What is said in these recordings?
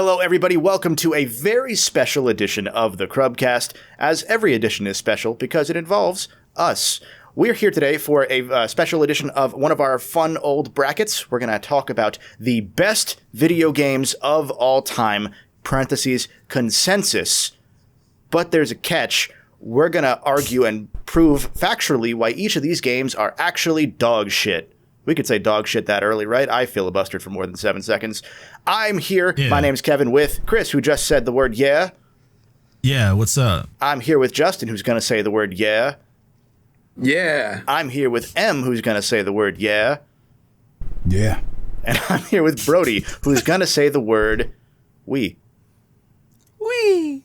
Hello, everybody. Welcome to a very special edition of the CRUBCAST, as every edition is special because it involves us. We're here today for a special edition of one of our fun old brackets. We're going to talk about the best video games of all time, parentheses, consensus. But there's a catch. We're going to argue and prove factually why each of these games are actually dog shit. We could say dog shit that early, right? I filibustered for more than 7 seconds. I'm here. Yeah. My name's Kevin with Chris, who just said the word yeah. Yeah, what's up? I'm here with Justin, who's going to say the word yeah. Yeah. I'm here with M, who's going to say the word yeah. Yeah. And I'm here with Brody, who's going to say the word we. We.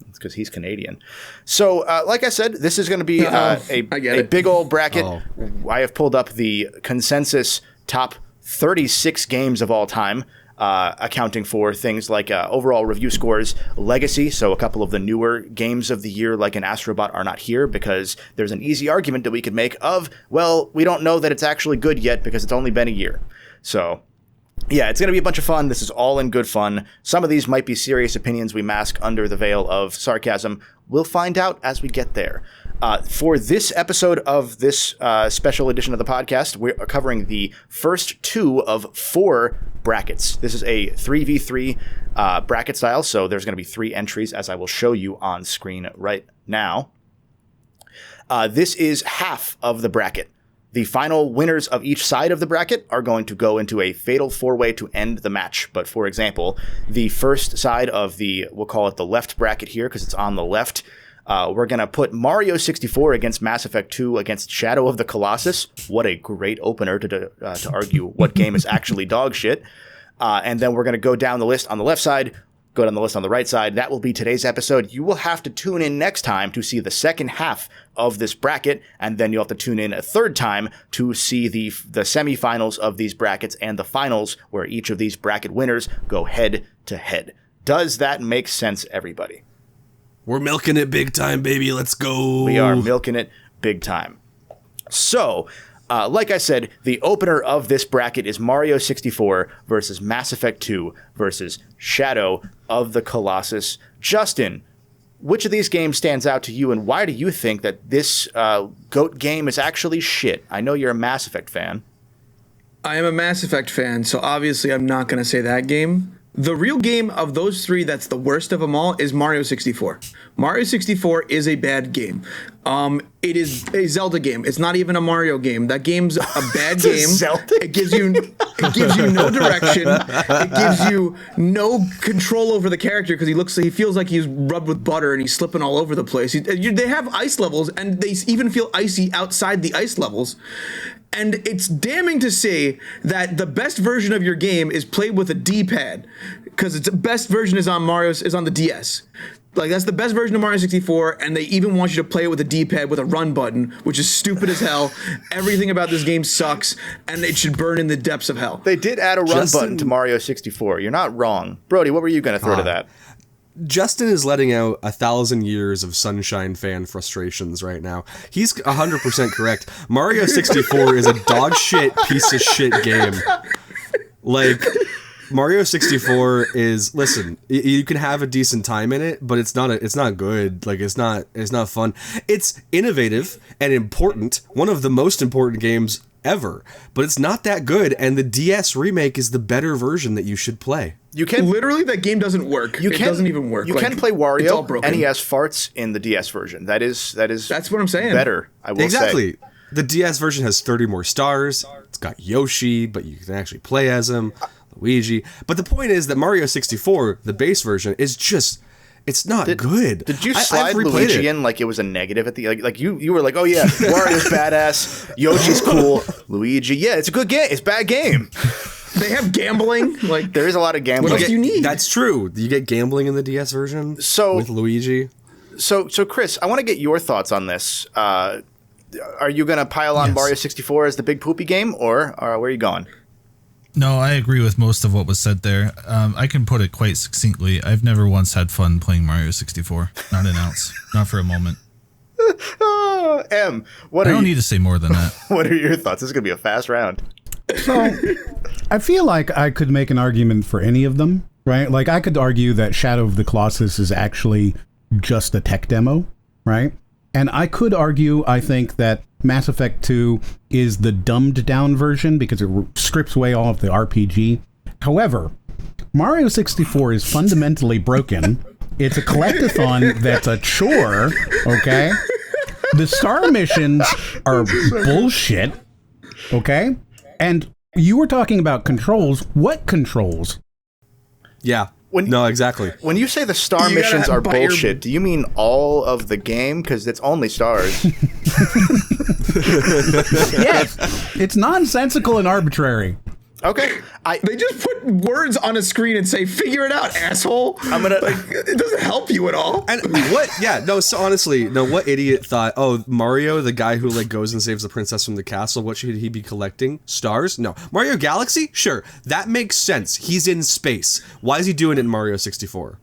It's because he's Canadian. So, like I said, this is going to be a big old bracket. Oh. I have pulled up the consensus top 36 games of all time, accounting for things like overall review scores, legacy. So a couple of the newer games of the year, like an Astrobot, are not here because there's an easy argument that we could make of, well, we don't know that it's actually good yet because it's only been a year. So, yeah, it's going to be a bunch of fun. This is all in good fun. Some of these might be serious opinions we mask under the veil of sarcasm. We'll find out as we get there. For this episode of this special edition of the podcast, we're covering the first 2 of 4 brackets. This is a 3v3 bracket style, so there's going to be 3 entries, as I will show you on screen right now. This is half of the bracket. The final winners of each side of the bracket are going to go into a fatal 4-way to end the match. But for example, the first side of we'll call it the left bracket here because it's on the left. We're going to put Mario 64 against Mass Effect 2 against Shadow of the Colossus. What a great opener to argue what game is actually dog shit. And then we're going to go down the list on the left side, go down the list on the right side. That will be today's episode. You will have to tune in next time to see the second half of this bracket, and then you'll have to tune in a third time to see the semifinals of these brackets and the finals where each of these bracket winners go head to head. Does that make sense, everybody? We're milking it big time, baby. Let's go. We are milking it big time. So, like I said, the opener of this bracket is Mario 64 versus Mass Effect 2 versus Shadow of the Colossus. Justin, which of these games stands out to you, and why do you think that this GOAT game is actually shit? I know you're a Mass Effect fan. I am a Mass Effect fan, so obviously I'm not going to say that game. The real game of those 3 that's the worst of them all is Mario 64. Mario 64 is a bad game. It is a Zelda game. It's not even a Mario game. That game's a bad game. It gives you no direction. It gives you no control over the character because he feels like he's rubbed with butter and he's slipping all over the place. They have ice levels and they even feel icy outside the ice levels. And it's damning to say that the best version of your game is played with a D-pad, because its best version is on the DS. Like, that's the best version of Mario 64, and they even want you to play it with a D-pad with a run button, which is stupid as hell. Everything about this game sucks, and it should burn in the depths of hell. They did add a run button to Mario 64. You're not wrong. Brody, what were you going to throw to that? Justin is letting out 1,000 years of Sunshine fan frustrations right now. He's 100% correct. Mario 64 is a dog shit piece of shit game. Like, Mario 64 is, listen, you can have a decent time in it, but it's not good. Like, it's not fun. It's innovative and important. One of the most important games ever, but it's not that good, and the DS remake is the better version that you should play. You can literally, that game doesn't work. It doesn't even work. You can play Wario, and he has farts in the DS version. That's what I'm saying. Better, I will say. Exactly. The DS version has 30 more stars. It's got Yoshi, but you can actually play as him, Luigi. But the point is that Mario 64, the base version, is just, it's not good. Did you slide Luigi in like it was a negative at the like you were like, oh yeah, Wario's badass, Yoshi's cool, Luigi, yeah, it's a good game, it's a bad game. They have gambling. Like, there is a lot of gambling. What else do you need? That's true. You get gambling in the DS version with Luigi. So Chris, I want to get your thoughts on this. Are you going to pile on Mario 64 as the big poopy game, or where are you going? No, I agree with most of what was said there. I can put it quite succinctly. I've never once had fun playing Mario 64. Not an ounce. Not for a moment. M, I don't need to say more than that. What are your thoughts? This is going to be a fast round. So, I feel like I could make an argument for any of them. right? Like, I could argue that Shadow of the Colossus is actually just a tech demo, right? And I could argue, I think, that Mass Effect 2 is the dumbed down version because it strips away all of the RPG. However, Mario 64 is fundamentally broken. It's a collectathon that's a chore, okay? The star missions are bullshit, okay? And you were talking about controls. What controls? Yeah. No, exactly. When you say the star missions are bullshit, do you mean all of the game? Because it's only stars. Yes. It's nonsensical and arbitrary. Okay. They just put words on a screen and say, "Figure it out, asshole." It doesn't help you at all. And what? Yeah, no. So honestly, no. What idiot thought? Oh, Mario, the guy who like goes and saves the princess from the castle. What should he be collecting? Stars? No. Mario Galaxy? Sure, that makes sense. He's in space. Why is he doing it in Mario 64?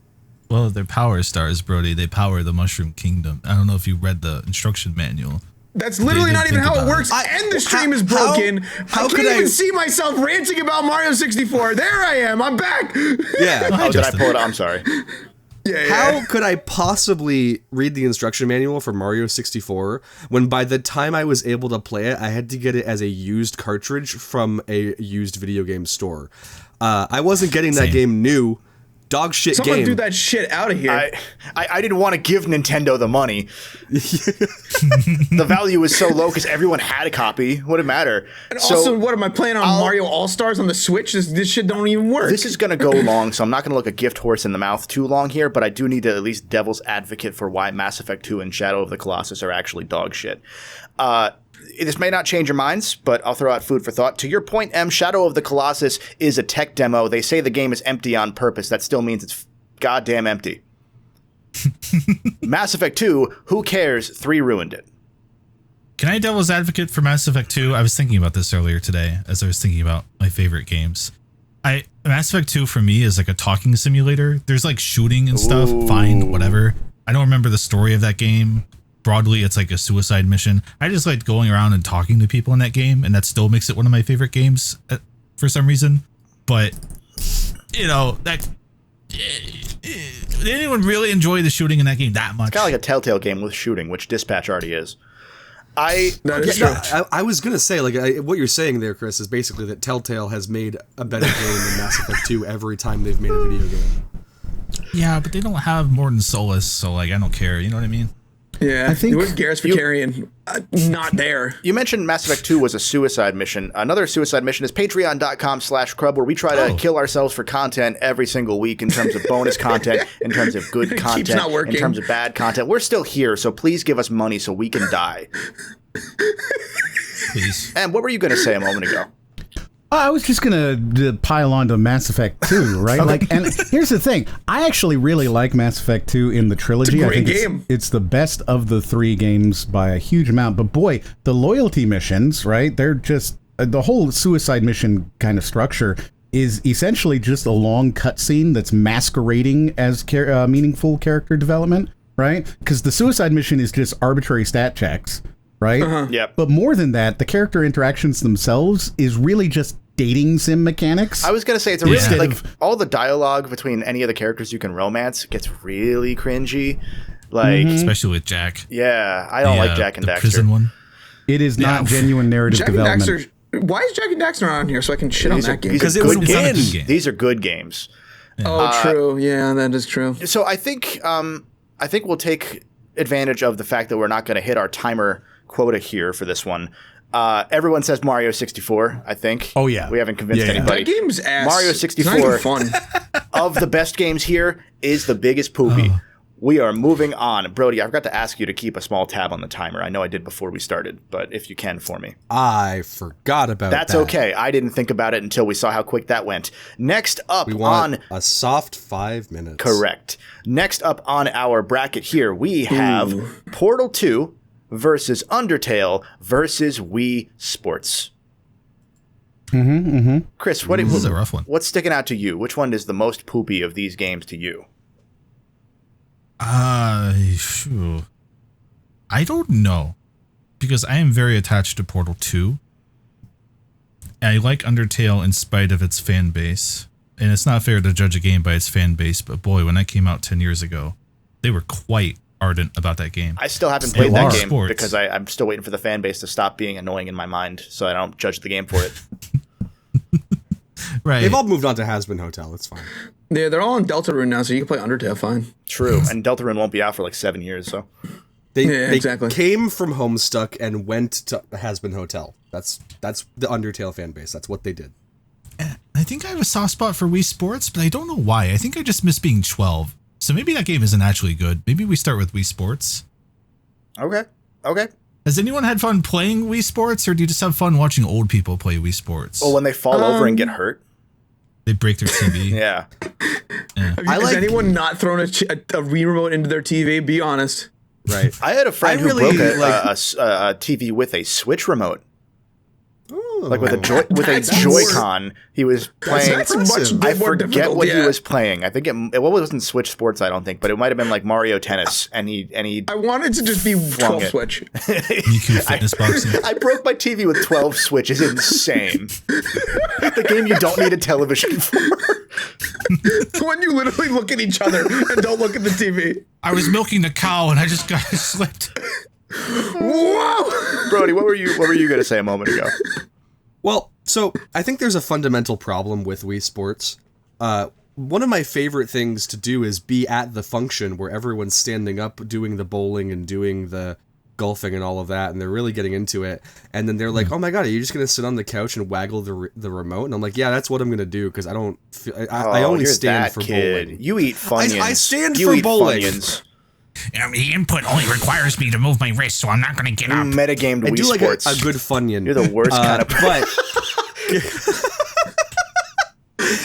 Well, they're power stars, Brody. They power the Mushroom Kingdom. I don't know if you read the instruction manual. That's literally not even how it works. And the stream is broken. I can't even see myself ranting about Mario 64. There I am. I'm back. Yeah. Oh, did I pull it up? I'm sorry. Yeah. How could I possibly read the instruction manual for Mario 64 when by the time I was able to play it, I had to get it as a used cartridge from a used video game store? I wasn't getting that game new. Dog shit Someone game. do that shit out of here. I didn't want to give Nintendo the money. The value is so low because everyone had a copy. What did it matter? And also, what am I playing on Mario All-Stars on the Switch? This shit don't even work. This is going to go long, so I'm not going to look a gift horse in the mouth too long here, but I do need to at least devil's advocate for why Mass Effect 2 and Shadow of the Colossus are actually dog shit. This may not change your minds, but I'll throw out food for thought. To your point, M, Shadow of the Colossus is a tech demo. They say the game is empty on purpose. That still means it's goddamn empty. Mass Effect 2, who cares? 3 ruined it. Can I devil's advocate for Mass Effect 2? I was thinking about this earlier today as I was thinking about my favorite games. Mass Effect 2 for me is like a talking simulator. There's like shooting and stuff. Ooh. Fine, whatever. I don't remember the story of that game. Broadly, it's like a suicide mission. I just like going around and talking to people in that game, and that still makes it one of my favorite games for some reason. But, you know, did anyone really enjoy the shooting in that game that much? It's kind of like a Telltale game with shooting, which Dispatch already is. I was going to say, like, what you're saying there, Chris, is basically that Telltale has made a better game than Mass Effect 2 every time they've made a video game. Yeah, but they don't have more than Solus, so, like, I don't care. You know what I mean? Yeah, I think Garrus Vakarian not there. You mentioned Mass Effect 2 was a suicide mission. Another suicide mission is patreon.com/crub, where we try to kill ourselves for content every single week in terms of bonus content, in terms of good content, in terms of bad content. We're still here, so please give us money so we can die. Please. And what were you going to say a moment ago? I was just gonna pile on to Mass Effect 2, right? Okay. Like, and here's the thing: I actually really like Mass Effect 2 in the trilogy. It's a great I think game. It's the best of the 3 games by a huge amount. But boy, the loyalty missions, right? They're just the whole suicide mission kind of structure is essentially just a long cutscene that's masquerading as meaningful character development, right? Because the suicide mission is just arbitrary stat checks, right? Yep. But more than that, the character interactions themselves is really just dating sim mechanics. I was going to say, it's a really, like, all the dialogue between any of the characters you can romance gets really cringy. Like, especially with Jack. Yeah, I don't like Jack and the Daxter. Prison one. It is not genuine narrative Jack development. And Daxter, why is Jack and Daxter on here so I can shit on that game? Because it was good a games. game. These are good games. Yeah. Oh, true. Yeah, that is true. So I think we'll take advantage of the fact that we're not going to hit our timer quota here for this one. Everyone says Mario 64, I think. Oh, yeah. We haven't convinced anybody. That game's ass. Mario It's 64 not even fun. of the best games here is the biggest poopy. We are moving on. Brody, I forgot to ask you to keep a small tab on the timer. I know I did before we started, but if you can for me. I forgot about that. That's okay. I didn't think about it until we saw how quick that went. Next up we want a soft 5 minutes. Correct. Next up on our bracket here, we have Portal 2 versus Undertale versus Wii Sports. Chris, This is a rough one. What's sticking out to you? Which one is the most poopy of these games to you? I don't know, because I am very attached to Portal 2. I like Undertale in spite of its fan base. and it's not fair to judge a game by its fan base, but boy, when that came out 10 years ago, they were quite ardent about that game. I still haven't played that game because I'm still waiting for the fan base to stop being annoying in my mind, so I don't judge the game for it. Right. They've all moved on to Has-Been Hotel. It's fine. Yeah, they're all on Deltarune now, so you can play Undertale fine. True, and Deltarune won't be out for like 7 years, so. They exactly. came from Homestuck and went to Has-Been Hotel. That's the Undertale fan base. That's what they did. I think I have a soft spot for Wii Sports, but I don't know why. I think I just miss being 12. So maybe that game isn't actually good. Maybe we start with Wii Sports. Okay. Has anyone had fun playing Wii Sports, or do you just have fun watching old people play Wii Sports? Well, when they fall over and get hurt. They break their TV. Yeah. Has anyone not thrown a Wii remote into their TV? Be honest. Right. I had a friend who broke a TV with a Switch remote. Like with a Joy-Con, he was playing. That's much I more forget difficult, what he was playing. I think it wasn't Switch Sports, I don't think, but it might have been like Mario Tennis, and he. I wanted to just be 12 Switch. Miku Fitness Boxing. I broke my TV with 12 Switch. Is insane. The game you don't need a television for. When you literally look at each other and don't look at the TV. I was milking the cow and I just got slipped. Whoa, Brody, what were you going to say a moment ago? Well, so I think there's a fundamental problem with Wii Sports. One of my favorite things to do is be at the function where everyone's standing up doing the bowling and doing the golfing and all of that, and they're really getting into it. And then they're like, "Oh my god, are you just gonna sit on the couch and waggle the remote?" And I'm like, "Yeah, that's what I'm gonna do because I don't. I only stand for bowling. You eat Funyuns. I stand for bowling. Funyuns. The input only requires me to move my wrist, so I'm not going to get up. Metagamed I Wii do like Sports. a good Funyun. You're the worst kind of but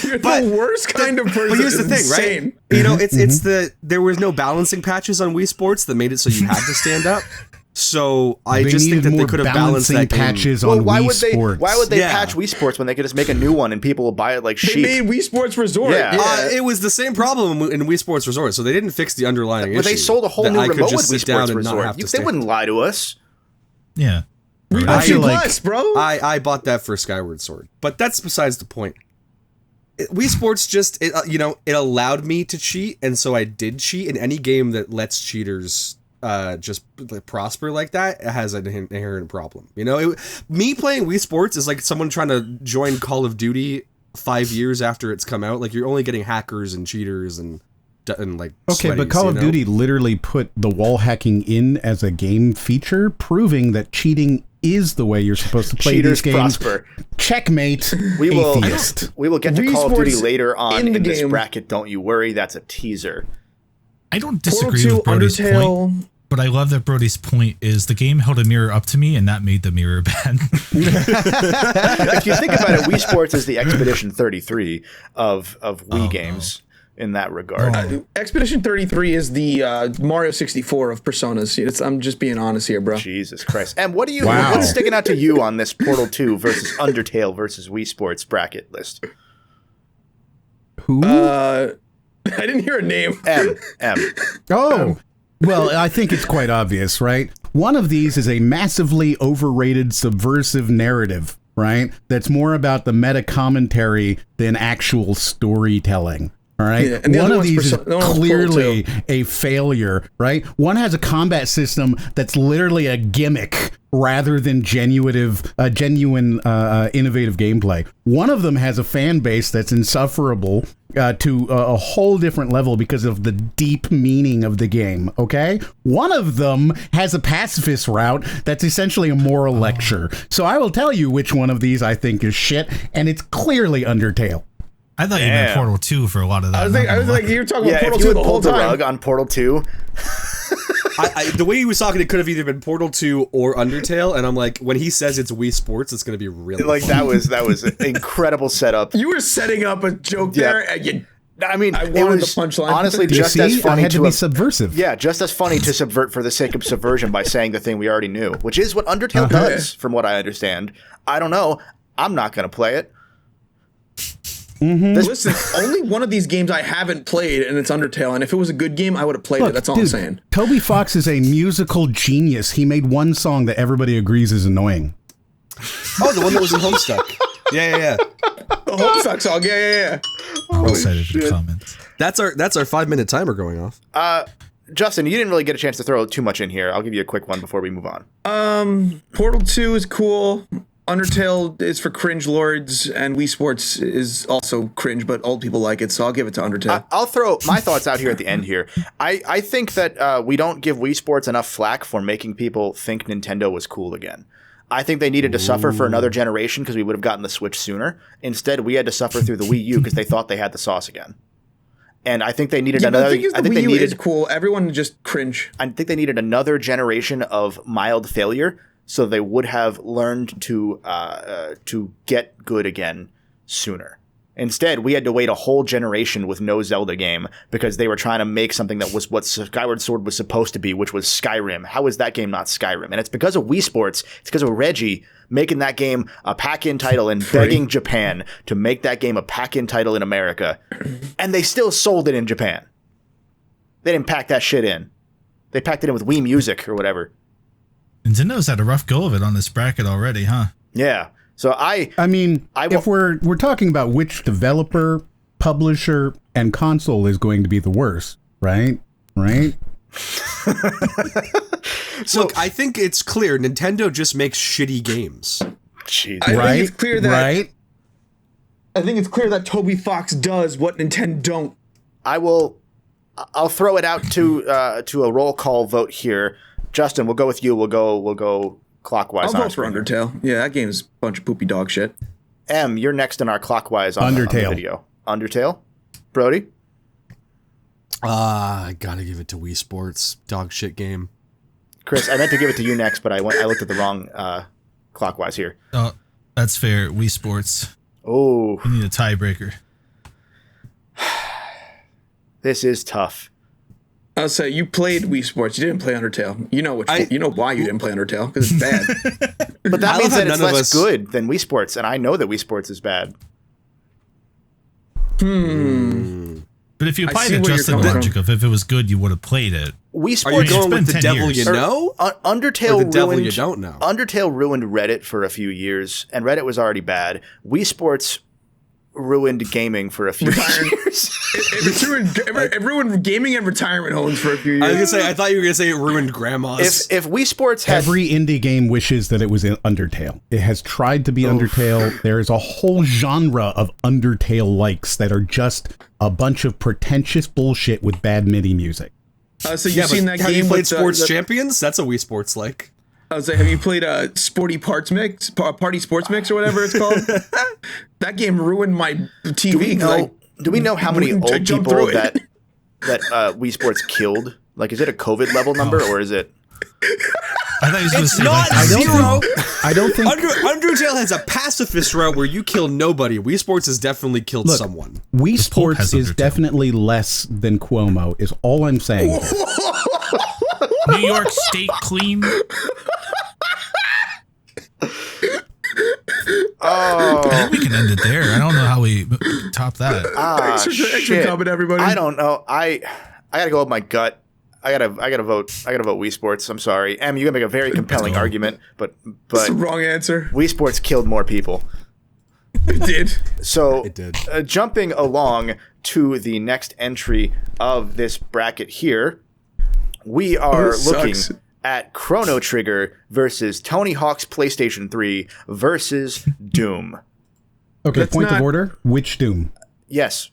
You're the worst kind of person. But here's the thing, insane. right? You know, it's there was no balancing patches on Wii Sports that made it so you had to stand up. So I just think that they could have balanced that patches game. on why Wii would they? Sports. Why would they patch Wii Sports when they could just make a new one and people will buy it like sheep? They made Wii Sports Resort. Yeah. It was the same problem in Wii Sports Resort, so they didn't fix the underlying issue. They sold a whole that new I could remote just with Wii sit down Sports and not Resort. have to They stand. wouldn't lie to us. Yeah. I feel like- plus, bro. I bought that for Skyward Sword, but that's besides the point. Wii Sports it allowed me to cheat, and so I did cheat. In any game that lets cheaters just prosper like that, it has an inherent problem. You know, me playing Wii Sports is like someone trying to join Call of Duty 5 years after it's come out. Like, you're only getting hackers and cheaters and like okay, but sweaties, Call of Duty literally put the wall hacking in as a game feature, proving that cheating is the way you're supposed to play Cheaters these games. prosper. Checkmate, We will atheist. we will get to Wii Call of Duty Sports later on in the in this game. bracket. Don't you worry. That's a teaser. I don't Portal disagree 2, with Brody's Undertale. point, but I love that Brody's point is the game held a mirror up to me, and that made the mirror bad. If you think about it, Wii Sports is the Expedition 33 of Wii games in that regard. Expedition 33 is the Mario 64 of Personas. I'm just being honest here, bro. Jesus Christ. And what do you Wow. what's sticking out to you on this Portal 2 versus Undertale versus Wii Sports bracket list? Who? I didn't hear a name. M. Oh, well, I think it's quite obvious, right? One of these is a massively overrated subversive narrative, right? That's more about the meta commentary than actual storytelling. All right. Yeah, and the one other of one's these is Portal clearly a failure, right? One has a combat system that's literally a gimmick rather than genuine innovative gameplay. One of them has a fan base that's insufferable to a whole different level because of the deep meaning of the game. Okay. One of them has a pacifist route that's essentially a moral lecture. So I will tell you which one of these I think is shit, and it's clearly Undertale. I thought you meant Portal 2 for a lot of that. I was like, you're talking about Yeah, Portal if you 2 had the whole pulled the time. rug on Portal 2, the way he was talking, it could have either been Portal 2 or Undertale, and I'm like, when he says it's Wii Sports, it's going to be really like fun. that was an incredible setup. You were setting up a joke there, and you I mean, I it wanted was the punchline. honestly Do you just see? as I funny had to be have- subversive. Yeah, just as funny to subvert for the sake of subversion by saying the thing we already knew, which is what Undertale does, from what I understand. I don't know. I'm not going to play it. Listen, only one of these games I haven't played, and it's Undertale. And if it was a good game, I would have played it. That's all I'm saying. Toby Fox is a musical genius. He made one song that everybody agrees is annoying. Oh, the one that was in Homestuck. Yeah. The Homestuck song, yeah. I'm excited for the comments. That's our 5-minute timer going off. Justin, you didn't really get a chance to throw too much in here. I'll give you a quick one before we move on. Portal 2 is cool. Undertale is for cringe lords, and Wii Sports is also cringe, but old people like it, so I'll give it to Undertale. I'll throw my thoughts out here at the end here. I think that we don't give Wii Sports enough flack for making people think Nintendo was cool again. I think they needed to suffer for another generation because we would have gotten the Switch sooner. Instead, we had to suffer through the Wii U because they thought they had the sauce again. And I think they needed another. I think the Wii U is cool. Everyone just cringe. I think they needed another generation of mild failure, so they would have learned to get good again sooner. Instead, we had to wait a whole generation with no Zelda game because they were trying to make something that was what Skyward Sword was supposed to be, which was Skyrim. How is that game not Skyrim? And it's because of Wii Sports. It's because of Reggie making that game a pack-in title and begging Japan to make that game a pack-in title in America. And they still sold it in Japan. They didn't pack that shit in. They packed it in with Wii Music or whatever. Nintendo's had a rough go of it on this bracket already, huh? Yeah. So I mean, if we're talking about which developer, publisher, and console is going to be the worst, right? So, look, I think it's clear Nintendo just makes shitty games. Jeez. I think it's clear that I think it's clear that Toby Fox does what Nintendo don't. I'll throw it out to a roll call vote here. Justin, we'll go with you. We'll go clockwise. I'll vote for Undertale. Yeah, that game is a bunch of poopy dog shit. M, you're next in our clockwise on the video. Undertale. Brody? I gotta give it to Wii Sports. Dog shit game. Chris, I meant to give it to you next, but I looked at the wrong clockwise here. Oh, that's fair. Wii Sports. Oh. You need a tiebreaker. This is tough. I'll say you played Wii Sports. You didn't play Undertale. You know why you didn't play Undertale, because it's bad. But that means that it's less good than Wii Sports, and I know that Wii Sports is bad. But if you apply the Justin logic of if it was good, you would have played it. Wii Sports. Are you going with the devil you know? Undertale or the devil you don't know? Undertale ruined Reddit for a few years, and Reddit was already bad. Wii Sports ruined gaming for a few years. It ruined gaming and retirement homes for a few years. I thought you were gonna say it ruined grandmas. If Wii Sports had every indie game wishes that it was in Undertale. It has tried to be Undertale. There is a whole genre of Undertale likes that are just a bunch of pretentious bullshit with bad MIDI music. So you've seen that game? Have you played Sports Champions? That's a Wii Sports like. I was like, have you played Sporty Parts Mix, Party Sports Mix, or whatever it's called? That game ruined my TV. Do we know how many old people that Wii Sports killed? Like, is it a COVID level number or is it? I thought he was going to say not zero. I don't think Undertale has a pacifist route where you kill nobody. Wii Sports has definitely killed someone. Wii Sports is definitely less than Cuomo. Is all I'm saying. New York State clean. Oh, I think we can end it there. I don't know how we top that. Extra comment, everybody. I don't know. I gotta go with my gut. I gotta vote Wii Sports. I'm sorry, Em. You can make a very compelling argument, but that's the wrong answer. Wii Sports killed more people. It did. So it did. Jumping along to the next entry of this bracket here, we are looking at Chrono Trigger versus Tony Hawk's PlayStation 3 versus Doom. Okay, point of order. Which Doom? Yes.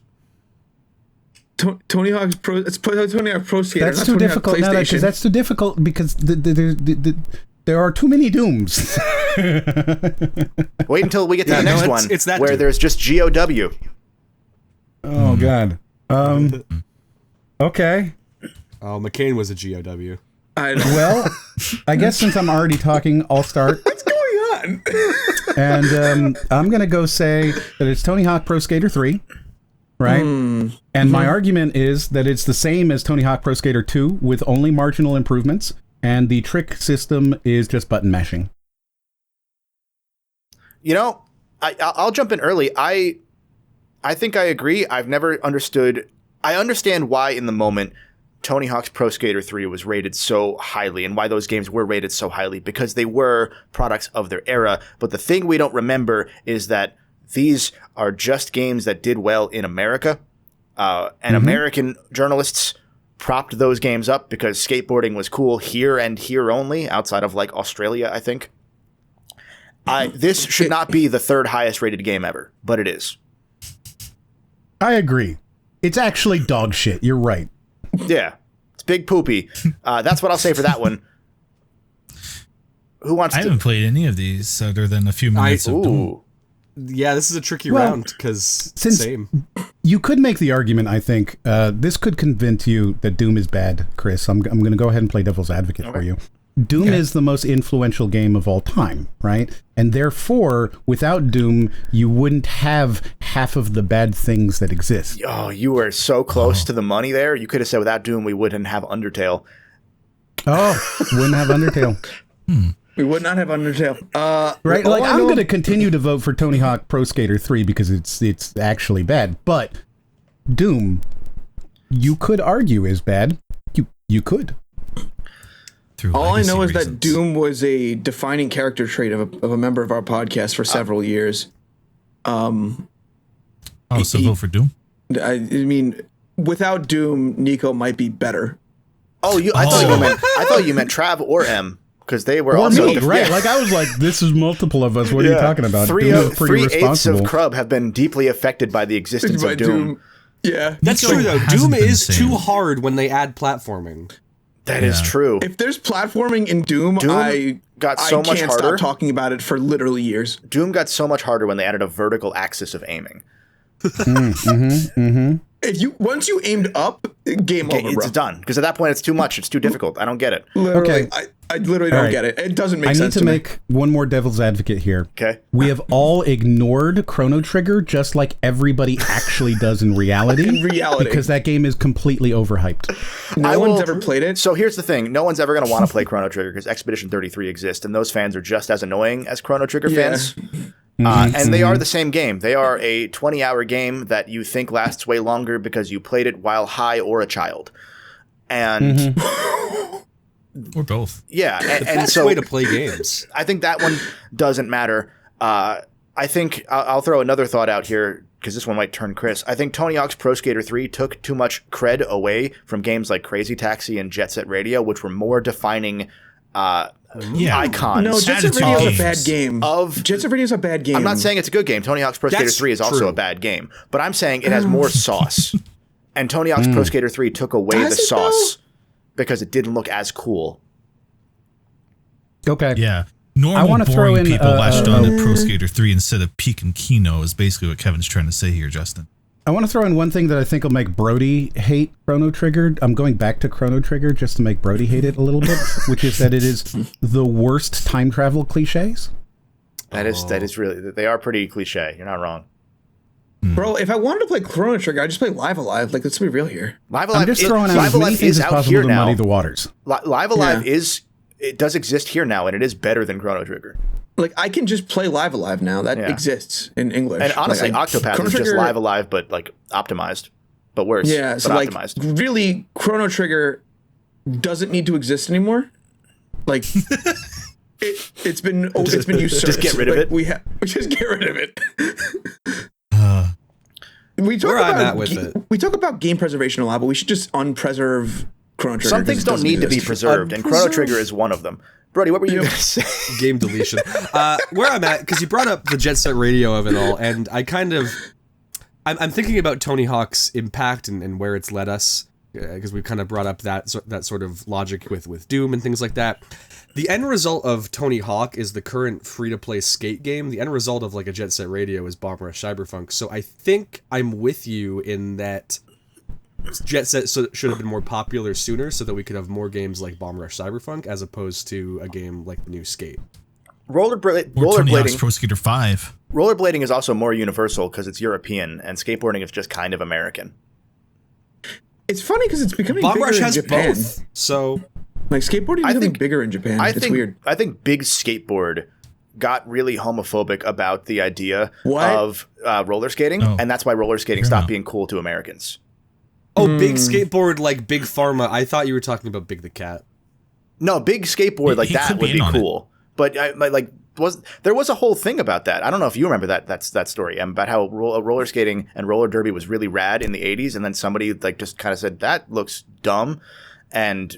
Tony Hawk's Pro. It's Tony Hawk's Pro Skater. That's too difficult. No, that's too difficult because there are too many Dooms. Wait until we get to the next one, it's that where Doom. there's just GOW. Oh God. Okay. Oh, McCain was a GOW. Well, I guess since I'm already talking, I'll start. What's going on? And I'm going to go say that it's Tony Hawk Pro Skater 3, right? And my argument is that it's the same as Tony Hawk Pro Skater 2 with only marginal improvements, and the trick system is just button mashing. You know, I'll jump in early. I think I agree. I've never understood. I understand why in the moment Tony Hawk's Pro Skater 3 was rated so highly and why those games were rated so highly, because they were products of their era. But the thing we don't remember is that these are just games that did well in America. and American journalists propped those games up because skateboarding was cool here and here only, outside of like Australia, I think. This should not be the third highest rated game ever, but it is. I agree. It's actually dog shit. You're right. Yeah, it's big poopy. That's what I'll say for that one. Who wants I haven't played any of these other than a few minutes of Doom. Yeah, this is a tricky round because same. You could make the argument, I think, this could convince you that Doom is bad, Chris. I'm going to go ahead and play devil's advocate for you. Doom is the most influential game of all time, right? And therefore, without Doom, you wouldn't have half of the bad things that exist. Oh, you were so close to the money there. You could have said without Doom, we wouldn't have Undertale. Oh, wouldn't have Undertale. We would not have Undertale. Right? Like, I'm going to continue to vote for Tony Hawk Pro Skater 3 because it's actually bad. But Doom, you could argue is bad. You could. All I know is that Doom was a defining character trait of a member of our podcast for several years. So vote for Doom? I mean, without Doom, Nico might be better. I thought you meant Trav or M. Because they were also right. Yeah. Like I was like, this is multiple of us. What are you talking about? Three-eighths of Crub have been deeply affected by the existence of Doom. Yeah, that's true though. Doom is too hard when they add platforming. That is true. If there's platforming in Doom I got so much harder. Stop talking about it for literally years. Doom got so much harder when they added a vertical axis of aiming. If once you aimed up, game over, bro. It's done. Because at that point, it's too much. It's too difficult. I don't get it. Literally, okay. I literally don't get it. It doesn't make sense to me. I need to make one more devil's advocate here. Okay. We have all ignored Chrono Trigger just like everybody actually does in reality. Because that game is completely overhyped. No one's ever played it. So here's the thing. No one's ever going to want to play Chrono Trigger because Expedition 33 exists, and those fans are just as annoying as Chrono Trigger fans. And they are the same game. They are a 20-hour game that you think lasts way longer because you played it while high or a child. And or both. Yeah. And so way to play games. I think that one doesn't matter. I think I'll throw another thought out here because this one might turn Chris. I think Tony Hawk's Pro Skater 3 took too much cred away from games like Crazy Taxi and Jet Set Radio, which were more defining icons. No, Jet Set Radio is a bad game. Jet Set Radio is a bad game. I'm not saying it's a good game. Tony Hawk's Pro Skater 3 is also a bad game. But I'm saying it has more sauce. And Tony Hawk's Pro Skater 3 took away the sauce because it didn't look as cool. Okay. Yeah. Normal boring people latched on to Pro Skater 3 instead of Peak and Kino is basically what Kevin's trying to say here, Justin. I want to throw in one thing that I think will make Brody hate Chrono Trigger. I'm going back to Chrono Trigger just to make Brody hate it a little bit, which is that it is the worst time travel cliches. That is really, they are pretty cliche. You're not wrong. Bro, if I wanted to play Chrono Trigger, I'd just play Live Alive. Like, let's be real here. Live Alive, I'm just throwing out as many things as possible to muddy the waters. Live Alive it does exist here now, and it is better than Chrono Trigger. Like, I can just play Live Alive now. That exists in English. And honestly, Octopath is just Live Alive, but like optimized, but worse. Yeah, so like optimized. Really, Chrono Trigger doesn't need to exist anymore. Like, it's been usurped. Just get rid of it. We just get rid of it. We talk about game preservation a lot, but we should just unpreserve Chrono Trigger. Some things don't need to be preserved, and Chrono Trigger is one of them. Brody, what were you going to say? Game deletion. Where I'm at, because you brought up the Jet Set Radio of it all, and I'm thinking about Tony Hawk's impact and where it's led us, because we kind of brought up that sort of logic with Doom and things like that. The end result of Tony Hawk is the current free-to-play skate game. The end result of like a Jet Set Radio is Bomb Rush Cyberpunk. So I think I'm with you in that Jet Set should have been more popular sooner so that we could have more games like Bomb Rush Cyberpunk as opposed to a game like the new Skate. Rollerblading, Pro Skater 5. Rollerblading is also more universal because it's European, and skateboarding is just kind of American. It's funny because it's becoming Bomb bigger Rush has in Japan. both, so like skateboarding is becoming bigger in Japan. It's weird. I think Big Skateboard got really homophobic about the idea of roller skating, and that's why roller skating stopped being cool to Americans. Oh, Big Skateboard like Big Pharma. I thought you were talking about Big the Cat. No, Big Skateboard like that would be cool. But like there was a whole thing about that. I don't know if you remember that story, about how roller skating and roller derby was really rad in the 80s, and then somebody like just kind of said that looks dumb, and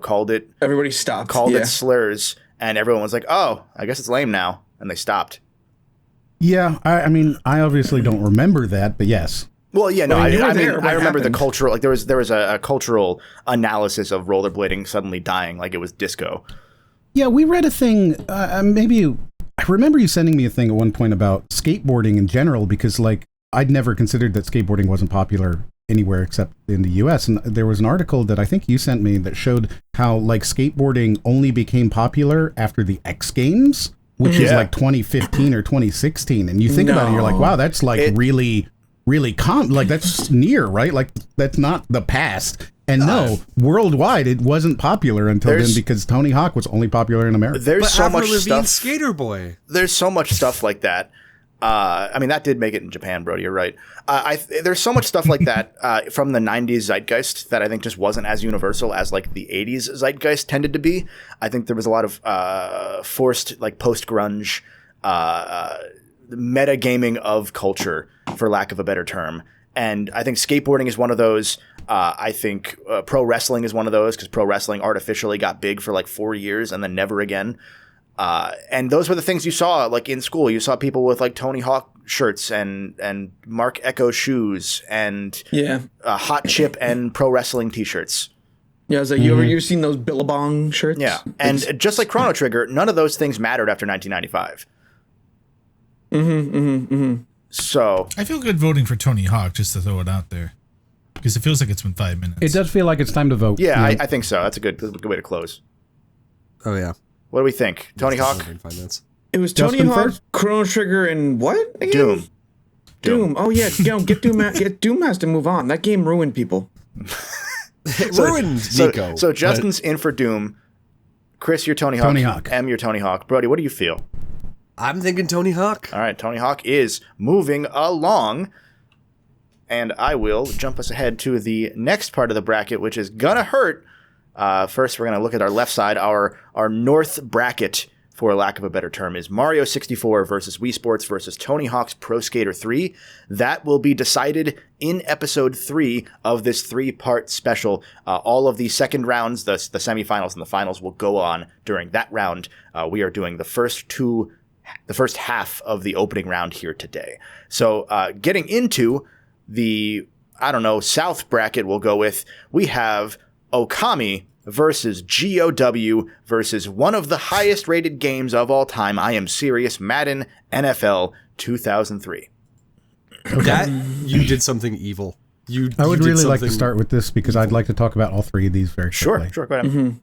called it. Everybody stopped. Called it slurs, and everyone was like, "Oh, I guess it's lame now," and they stopped. Yeah, I mean, I obviously don't remember that, but yes. Well, yeah, no, I remember happened? the cultural, like there was a cultural analysis of rollerblading suddenly dying, like it was disco. Yeah, we read a thing, maybe, I remember you sending me a thing at one point about skateboarding in general, because like I'd never considered that skateboarding wasn't popular anywhere except in the US. And there was an article that I think you sent me that showed how like skateboarding only became popular after the X Games, which is like 2015 or 2016. And you think about it, you're like, wow, that's like really like that's near, right? Like that's not the past. And no, worldwide it wasn't popular until then, because Tony Hawk was only popular in America. There's so much stuff. Skater Boy. There's so much stuff like that. I mean, that did make it in Japan, Brody. You're right. There's so much stuff like that from the 90s zeitgeist that I think just wasn't as universal as like the 80s zeitgeist tended to be. I think there was a lot of forced like post-grunge metagaming of culture, for lack of a better term. And I think skateboarding is one of those. I think pro wrestling is one of those, because pro wrestling artificially got big for like 4 years and then never again. And those were the things you saw like in school. You saw people with like Tony Hawk shirts and Mark Echo shoes and Hot Chip and pro wrestling t-shirts. Yeah, I was like, you seen those Billabong shirts? Yeah, and just like Chrono Trigger, none of those things mattered after 1995. So I feel good voting for Tony Hawk, just to throw it out there, because it feels like it's been 5 minutes. It does feel like it's time to vote. Yeah, I think so. That's a good way to close. Oh yeah. What do we think? Tony Hawk? It was Tony Hawk, first? Chrono Trigger, and what? Again? Doom. Oh yeah, get Doom. Doom has to move on. That game ruined people. It ruined Nico. So Justin's in for Doom. Chris, you're Tony Hawk. Tony Hawk. M, you're Tony Hawk. Brody, what do you feel? I'm thinking Tony Hawk. All right, Tony Hawk is moving along. And I will jump us ahead to the next part of the bracket, which is gonna hurt. First, we're going to look at our left side. Our north bracket, for lack of a better term, is Mario 64 versus Wii Sports versus Tony Hawk's Pro Skater 3. That will be decided in episode 3 of this 3-part special. All of the second rounds, the semifinals and the finals, will go on during that round. We are doing the first half of the opening round here today. So getting into the, south bracket, we'll go with, we have Okami versus GOW versus one of the highest rated games of all time. I am serious. Madden NFL 2003. That you did something evil. I would really like to start with this because I'd like to talk about all three of these very quickly. Sure, go ahead.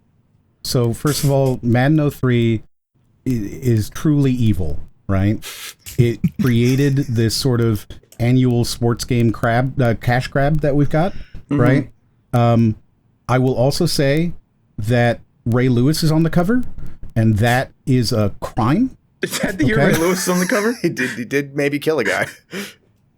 So first of all, Madden 03 is truly evil, right? It created this sort of annual sports game cash grab that we've got, right? I will also say that Ray Lewis is on the cover, and that is a crime. Is that the year Ray Lewis is on the cover? He did maybe kill a guy.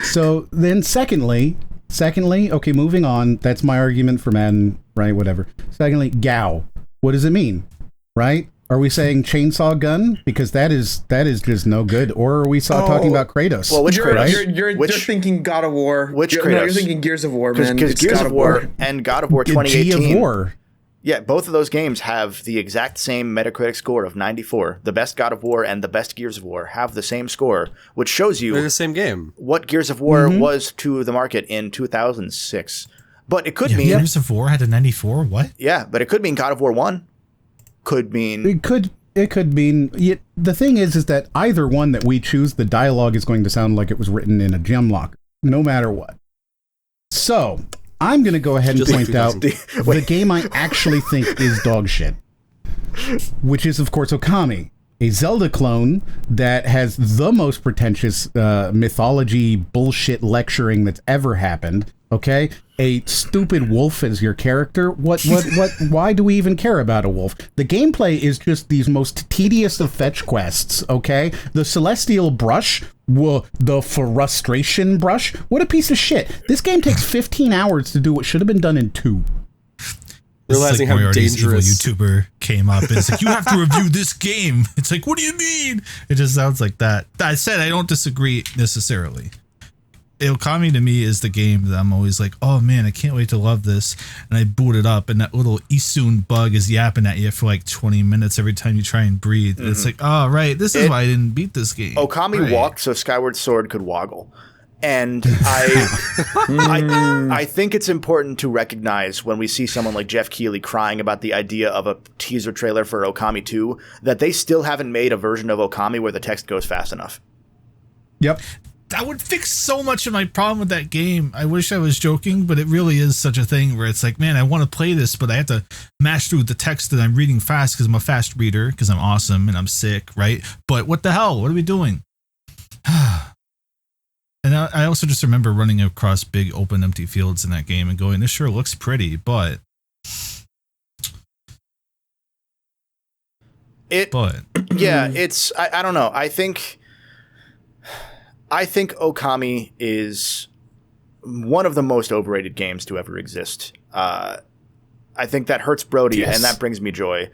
So then secondly, okay, moving on. That's my argument for Madden, right? Whatever. Secondly, GOW. What does it mean, right? Are we saying chainsaw gun? Because that is just no good. Or are we talking about Kratos? Well, which Kratos? You're thinking God of War. Which Kratos? No, you're thinking Gears of War, man. Because Gears of War and God of War 2018. G of War. Yeah, both of those games have the exact same Metacritic score of 94. The best God of War and the best Gears of War have the same score, which shows you they're the same game. What Gears of War was to the market in 2006. But it could mean Gears of War had a 94. What? Yeah, but it could mean God of War 1. Could mean It could mean. The thing is that either one that we choose, the dialogue is going to sound like it was written in a gem locker, no matter what. So I'm going to go ahead and point out the game I actually think is dog shit, which is, of course, Okami, a Zelda clone that has the most pretentious mythology bullshit lecturing that's ever happened. Okay, a stupid wolf as your character. What? Why do we even care about a wolf? The gameplay is just these most tedious of fetch quests. Okay, the celestial brush, the frustration brush. What a piece of shit! This game takes 15 hours to do what should have been done in 2. realizing how dangerous YouTuber came up and it's like, you have to review this game. It's like, what do you mean? It just sounds like that. I said I don't disagree necessarily. Okami to me is the game that I'm always like, oh man, I can't wait to love this. And I boot it up, and that little Isun bug is yapping at you for like 20 minutes every time you try and breathe. Mm-hmm. It's like, oh, right, this is why I didn't beat this game. Okami walked so Skyward Sword could woggle. And I think it's important to recognize when we see someone like Jeff Keighley crying about the idea of a teaser trailer for Okami 2, that they still haven't made a version of Okami where the text goes fast enough. Yep. That would fix so much of my problem with that game. I wish I was joking, but it really is such a thing where it's like, man, I want to play this, but I have to mash through the text that I'm reading fast because I'm a fast reader, because I'm awesome and I'm sick, right? But what the hell? What are we doing? And I also just remember running across big open empty fields in that game and going, this sure looks pretty, but... Yeah, it's... I don't know. I think Okami is one of the most overrated games to ever exist. I think that hurts Brody, and that brings me joy.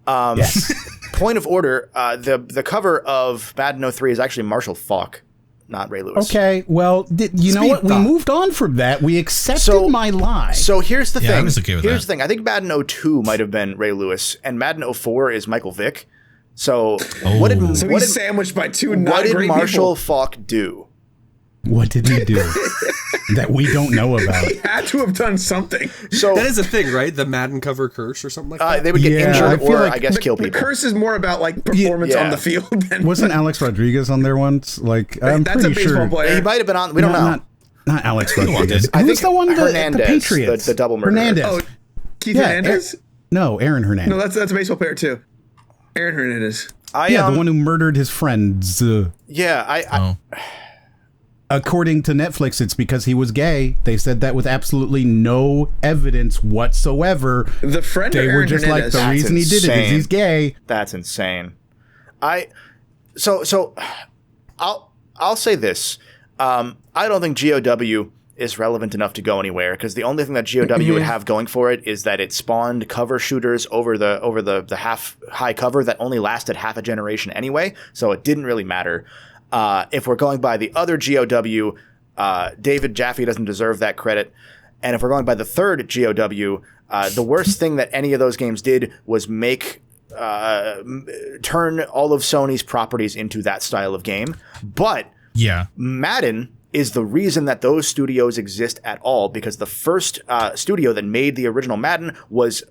Point of order, the cover of Madden 03 is actually Marshall Faulk, not Ray Lewis. Okay, well, you know what? We moved on from that. We accepted my lie. So here's the thing. I was okay with here's the thing. I think Madden 02 might have been Ray Lewis, and Madden 04 is Michael Vick. So what did sandwiched by two not what did great Marshall people. Faulk do? What did he do that we don't know about? He had to have done something. So that is a thing, right? The Madden cover curse or something like that. They would get injured or I guess kill people. The curse is more about like performance on the field. Wasn't Alex Rodriguez on there once? Like I'm that's pretty a baseball sure player. He might have been on. We don't know. Not Alex Rodriguez. I Who's think the one? Hernandez, the Patriots. The double murderer. Hernandez. Oh, Keith Hernandez? No, Aaron Hernandez. No, that's a baseball player too. Aaron Hernandez. The one who murdered his friends. According to Netflix, it's because he was gay. They said that with absolutely no evidence whatsoever. The friend they of were Aaron just Hernandez. like, the reason he did it is he's gay. That's insane. So I'll say this. I don't think GOW is relevant enough to go anywhere, because the only thing that GOW would have going for it is that it spawned cover shooters over the half high cover that only lasted half a generation anyway, so it didn't really matter. If we're going by the other GOW, David Jaffe doesn't deserve that credit. And if we're going by the third GOW, the worst thing that any of those games did was turn all of Sony's properties into that style of game. But Madden is the reason that those studios exist at all, because the first studio that made the original Madden was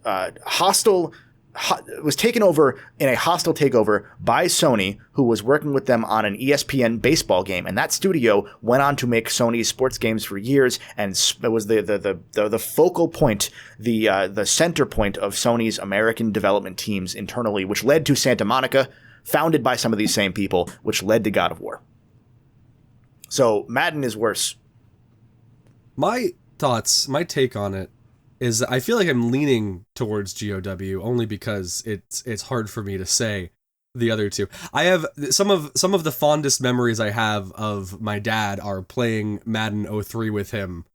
was taken over in a hostile takeover by Sony, who was working with them on an ESPN baseball game, and that studio went on to make Sony's sports games for years, and it was the focal point, the center point of Sony's American development teams internally, which led to Santa Monica, founded by some of these same people, which led to God of War. So Madden is worse. My take on it is I feel like I'm leaning towards GOW only because it's hard for me to say the other two. I have some of the fondest memories I have of my dad are playing Madden 03 with him,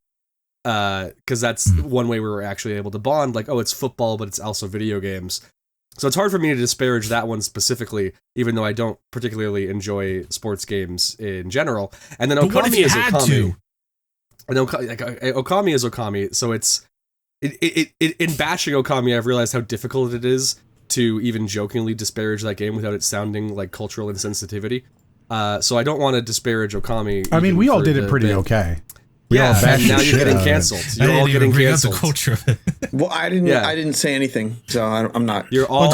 because that's one way we were actually able to bond. Like, oh, it's football, but it's also video games. So it's hard for me to disparage that one specifically, even though I don't particularly enjoy sports games in general. And then Okami is Okami. And Okami is Okami, so it's in bashing Okami, I've realized how difficult it is to even jokingly disparage that game without it sounding like cultural insensitivity. So I don't want to disparage Okami. I mean, we all did it pretty okay. We all and now you're getting canceled. You're all getting canceled. The culture of it. Well, I didn't say anything, so I'm not. You're all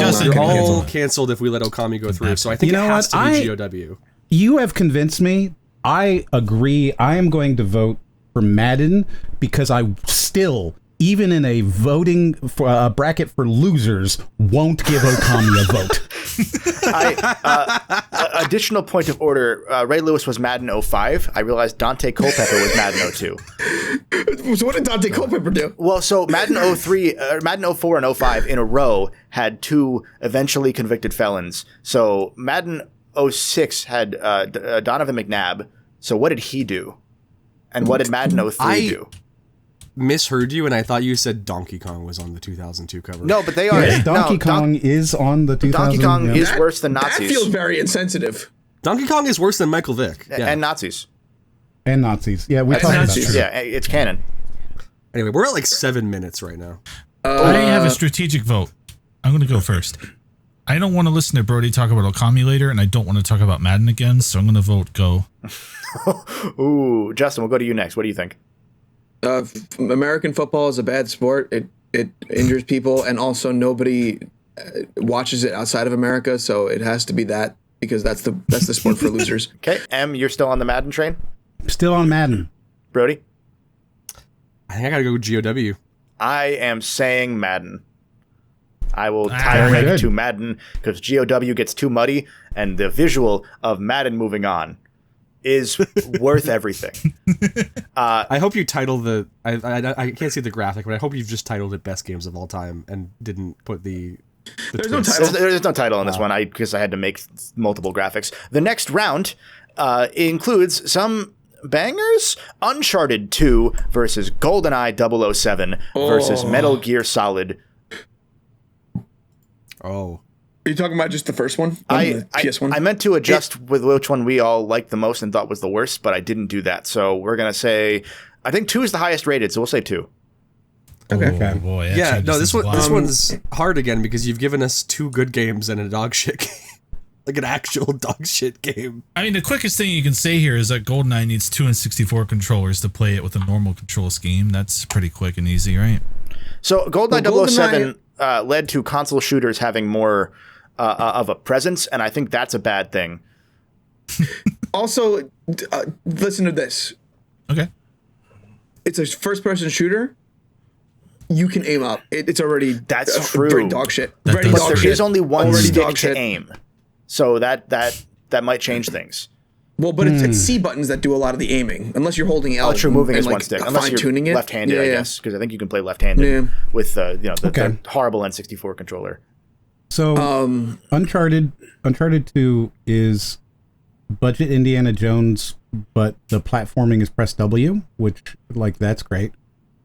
canceled if we let Okami go through. So I think it has to be GOW. You have convinced me. I agree. I am going to vote for Madden because I still, even in a voting bracket for losers, won't give Okami a vote. Additional point of order, Ray Lewis was Madden 05. I realized Dante Culpepper was Madden 02. So what did Dante Culpepper do? Well, so Madden 03, Madden 04 and 05 in a row had two eventually convicted felons. So Madden 06 had Donovan McNabb. So what did he do? And what did Madden 03 do? misheard you, and I thought you said Donkey Kong was on the 2002 cover. No, but they are. Yes, Donkey Kong is on the 2000. Donkey Kong is worse than Nazis. That feels very insensitive. Donkey Kong is worse than Michael Vick. Yeah. And Nazis. And Nazis. Yeah, we talked about that. Yeah, it's canon. Anyway, we're at like 7 minutes right now. I have a strategic vote. I'm going to go first. I don't want to listen to Brody talk about Okami later, and I don't want to talk about Madden again, so I'm going to vote go. Ooh, Justin, we'll go to you next. What do you think? American football is a bad sport. It injures people, and also nobody watches it outside of America, so it has to be that, because that's the sport for losers. Okay, M, you're still on the Madden train? Still on Madden. Brody? I think I gotta go GOW. I am saying Madden. I will tie rank to Madden because GOW gets too muddy, and the visual of Madden moving on is worth everything. I hope you title the. I can't see the graphic, but I hope you've just titled it "Best Games of All Time" and didn't put the. There's no title. There's no title on this one because I had to make multiple graphics. The next round includes some bangers. Uncharted 2 versus Goldeneye 007 versus Metal Gear Solid. Oh. Are you talking about just the first one? I meant to adjust with which one we all liked the most and thought was the worst, but I didn't do that. So we're going to say, I think 2 is the highest rated, so we'll say 2. Okay. Oh, boy, yeah, no, this one's hard again because you've given us 2 good games and a dog shit game. Like an actual dog shit game. I mean, the quickest thing you can say here is that GoldenEye needs 2 and 64 controllers to play it with a normal control scheme. That's pretty quick and easy, right? So GoldenEye 007 led to console shooters having more of a presence, and I think that's a bad thing. Also, listen to this. Okay. It's a first-person shooter. You can aim up. It's already true. Very dog shit. But there is only one stick to aim. So that might change things. Well, but it's C buttons that do a lot of the aiming, unless you're holding L. True, moving is one stick, unless you're tuning it. left-handed, I guess, because I think you can play left-handed with the horrible N64 controller. So Uncharted 2 is budget Indiana Jones, but the platforming is press W, which that's great.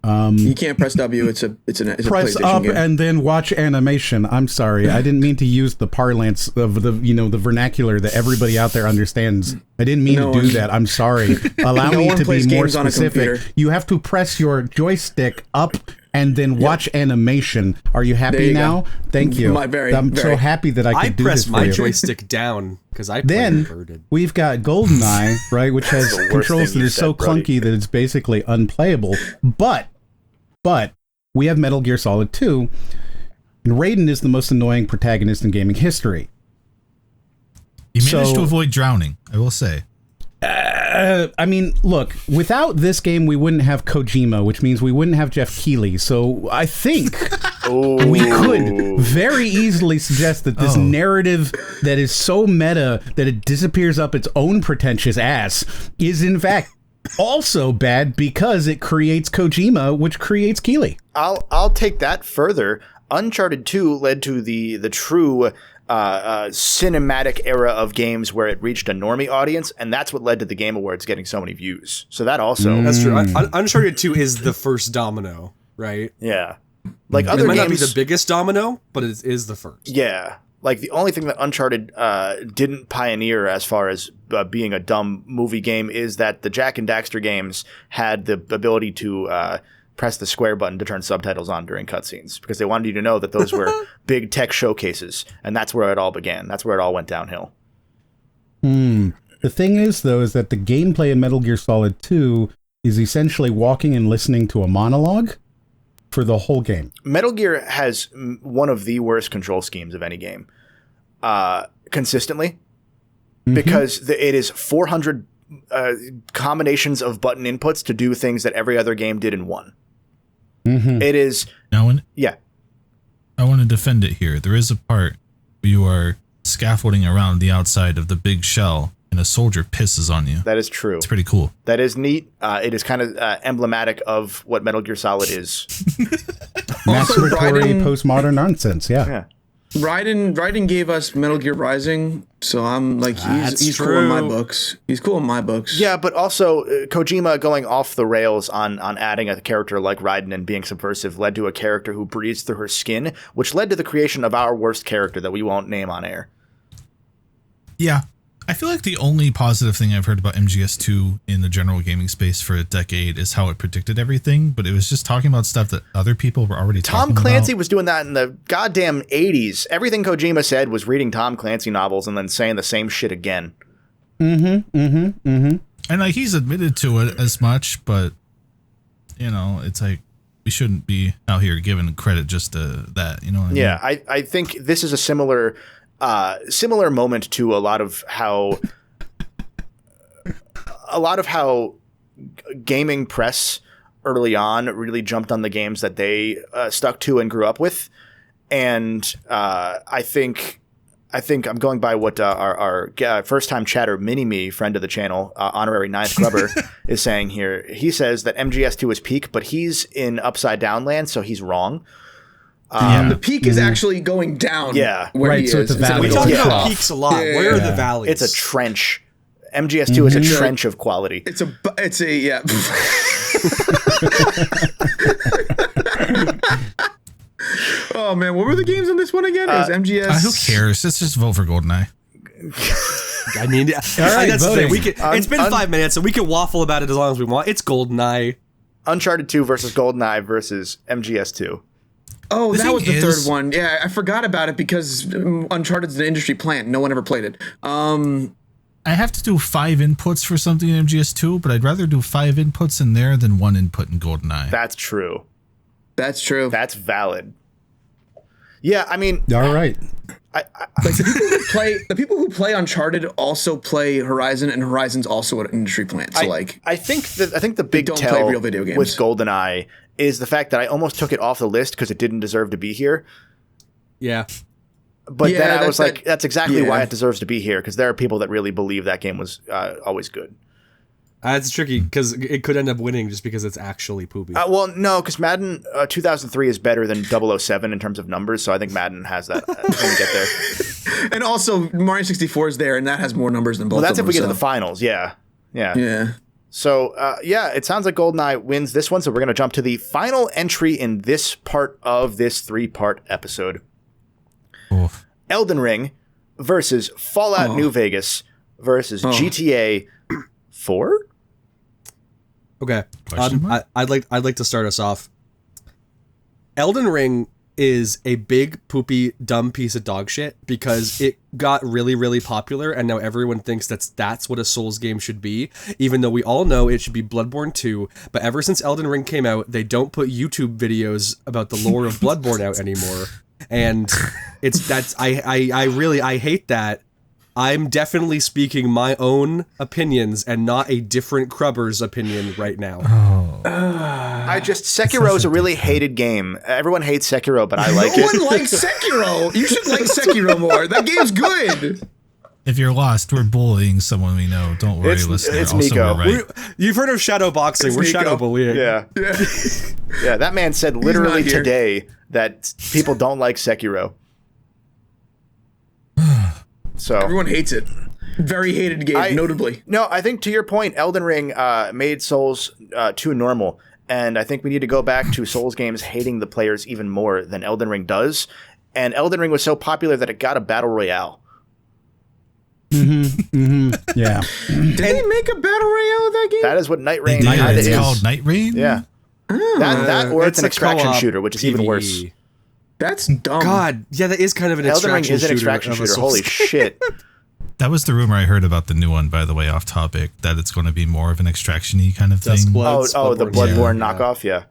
You can't press W. It's a press PlayStation up game. and then watch animation. I'm sorry, I didn't mean to use the parlance of the vernacular that everybody out there understands. I didn't mean to do that. I'm sorry. Allow me to be more specific. You have to press your joystick up and then watch animation. Are you happy now? Thank you. I'm so happy that I could do this for you. I pressed my joystick down because I then we've got GoldenEye, right, which has controls that are so clunky that it's basically unplayable. But we have Metal Gear Solid 2, and Raiden is the most annoying protagonist in gaming history. You managed to avoid drowning, I will say. I mean, look, without this game, we wouldn't have Kojima, which means we wouldn't have Jeff Keighley. So I think we could very easily suggest that this narrative that is so meta that it disappears up its own pretentious ass is, in fact, also bad because it creates Kojima, which creates Keighley. I'll take that further. Uncharted 2 led to the true cinematic era of games where it reached a normie audience, and that's what led to the Game Awards getting so many views. So that also that's true. Uncharted 2 is the first domino, right? Yeah, like other it might games, not be the biggest domino, but it is the first. Yeah, like the only thing that Uncharted didn't pioneer as far as being a dumb movie game is that the Jak and Daxter games had the ability to press the square button to turn subtitles on during cutscenes because they wanted you to know that those were big tech showcases, and that's where it all began. That's where it all went downhill. The thing is, though, is that the gameplay in Metal Gear Solid 2 is essentially walking and listening to a monologue for the whole game. Metal Gear has one of the worst control schemes of any game, consistently, because it is 400 combinations of button inputs to do things that every other game did in one. It is I want to defend it here. There is a part where you are scaffolding around the outside of the big shell and a soldier pisses on you. That is true. It's pretty cool. That is neat. It is kind of emblematic of what Metal Gear Solid is. Masturbatory postmodern nonsense. Yeah. Raiden gave us Metal Gear Rising, so I'm like, he's cool in my books. He's cool in my books. Yeah, but also Kojima going off the rails on adding a character like Raiden and being subversive led to a character who breathes through her skin, which led to the creation of our worst character that we won't name on air. Yeah. I feel like the only positive thing I've heard about MGS2 in the general gaming space for a decade is how it predicted everything, but it was just talking about stuff that other people were already talking about. Tom Clancy was doing that in the goddamn 80s. Everything Kojima said was reading Tom Clancy novels and then saying the same shit again. And like, he's admitted to it as much, but you know, it's like, we shouldn't be out here giving credit just to that, you know what I mean? Yeah, I think this is a similar moment to a lot of how gaming press early on really jumped on the games that they stuck to and grew up with, and I think I'm going by what our first time chatter Mini-Me, friend of the channel, honorary ninth Crubber, is saying here. He says that MGS2 is peak, but he's in Upside Down land, so he's wrong. The peak is actually going down. Yeah, where right. He So is. it's a valley. We talk about peaks a lot. Where are the valleys? It's a trench. MGS2 is a trench of quality. It's a yeah. Oh man, what were the games on this one again? It was MGS. Who cares? Let's just vote for GoldenEye. I mean, that's the thing. It's been 5 minutes, so we can waffle about it as long as we want. It's GoldenEye. Uncharted 2 versus GoldenEye versus MGS2. Oh, that was the third one. Yeah, I forgot about it because Uncharted's an industry plant. No one ever played it. I have to do 5 inputs for something in MGS2, but I'd rather do 5 inputs in there than 1 input in GoldenEye. That's true. That's true. That's valid. Yeah, I mean, all right. Like the people who play Uncharted also play Horizon, and Horizon's also an industry plant. So I think the big tell real video games with GoldenEye is the fact that I almost took it off the list because it didn't deserve to be here. Yeah. But then I was like, that's exactly why it deserves to be here, because there are people that really believe that game was always good. It's tricky because it could end up winning just because it's actually poopy. Well, no, because Madden 2003 is better than 007 in terms of numbers, so I think Madden has that when we get there. And also, Mario 64 is there, and that has more numbers than both of them. Well, that's if we get to the finals, yeah. So, it sounds like GoldenEye wins this one, so we're going to jump to the final entry in this part of this 3-part episode. Oof. Elden Ring versus Fallout New Vegas versus GTA 4? Okay. I'd like to start us off. Elden Ring is a big, poopy, dumb piece of dog shit because it got really, really popular, and now everyone thinks that's what a Souls game should be, even though we all know it should be Bloodborne 2, but ever since Elden Ring came out, they don't put YouTube videos about the lore of Bloodborne out anymore, and I hate that. I'm definitely speaking my own opinions and not a different Crubber's opinion right now. Sekiro is a really hated game. Everyone hates Sekiro, but I like it. No one likes Sekiro. You should like Sekiro more. That game's good. If you're lost, we're bullying someone we know. Don't worry, listener. It's also, Nico. we're right. You've heard of shadow boxing. We're shadow bullying. Yeah. Yeah, that man said literally today that people don't like Sekiro. So everyone hates it. Very hated game, notably. No, I think to your point, Elden Ring made Souls too normal. And I think we need to go back to Souls games hating the players even more than Elden Ring does. And Elden Ring was so popular that it got a battle royale. Yeah. Did they make a battle royale of that game? That is what Night Rain is. It's called Night Rain? Yeah. That or it's an extraction shooter, which is even worse. That's dumb. God, yeah, that is kind of an Elden Ring extraction is an extraction shooter. Holy shit. That was the rumor I heard about the new one, by the way, off topic, that it's going to be more of an extraction-y kind of thing. The Bloodborne knockoff, yeah.